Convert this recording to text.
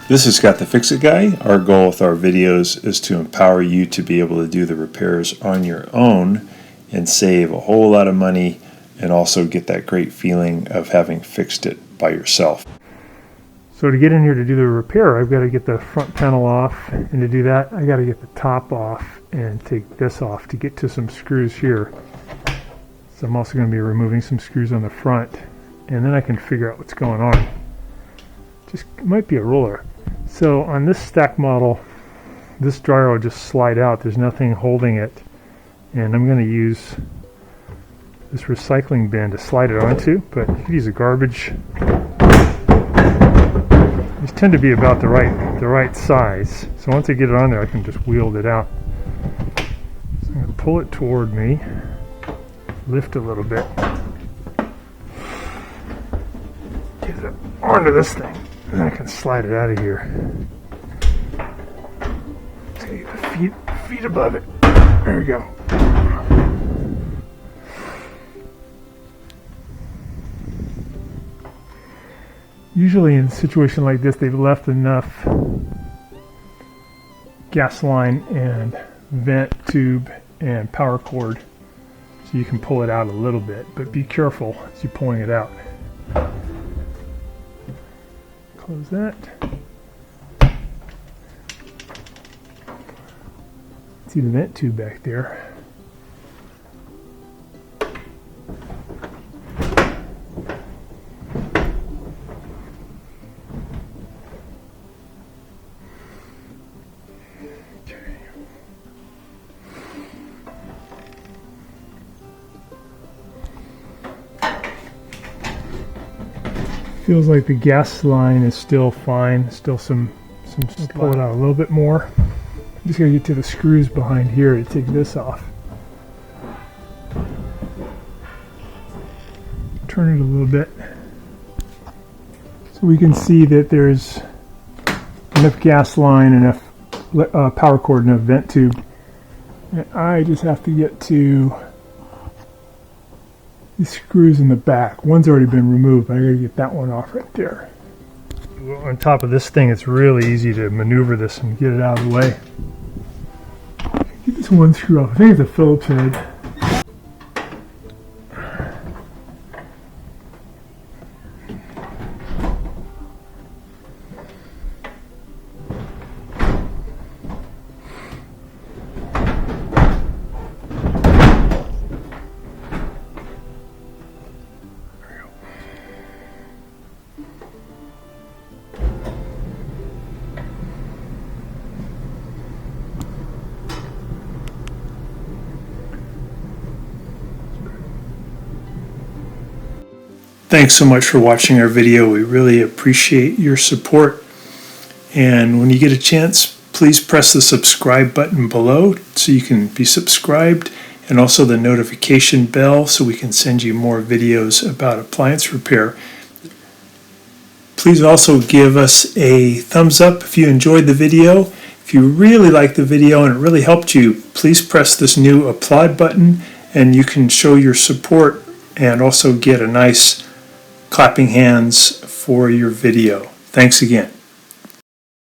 This is Scott the Fix-It Guy. Our goal with our videos is to empower you to be able to do the repairs on your own and save a whole lot of money and also get that great feeling of having fixed it by yourself. So to get in here to do the repair, I've got to get the front panel off, and to do that I got to get the top off and take this off to get to some screws here. So I'm also going to be removing some screws on the front, and then I can figure out what's going on. Just it might be a roller. So on this stack model, this dryer will just slide out. There's nothing holding it, and I'm going to use this recycling bin to slide it onto, but you could use a garbage. These tend to be about the right size. So once I get it on there, I can just wield it out. So I'm going to pull it toward me, lift a little bit, get it onto this thing, and then I can slide it out of here. Just gotta get the feet above it. There we go. Usually in a situation like this, they've left enough gas line and vent tube and power cord so you can pull it out a little bit, but be careful as you're pulling it out. Close that. See the vent tube back there. Feels like the gas line is still fine. Still some pull it out a little bit more. I'm just gonna get to the screws behind here to take this off. Turn it a little bit so we can see that there's enough gas line, enough power cord, enough vent tube. And I just have to get to these screws in the back. One's already been removed, but I gotta get that one off right there. On top of this thing, it's really easy to maneuver this and get it out of the way. Get this one screw off. I think it's a Phillips head. Thanks so much for watching our video. We really appreciate your support. And when you get a chance, please press the subscribe button below so you can be subscribed, and also the notification bell so we can send you more videos about appliance repair. Please also give us a thumbs up if you enjoyed the video. If you really liked the video and it really helped you, please press this new applaud button and you can show your support and also get a nice clapping hands for your video. Thanks again.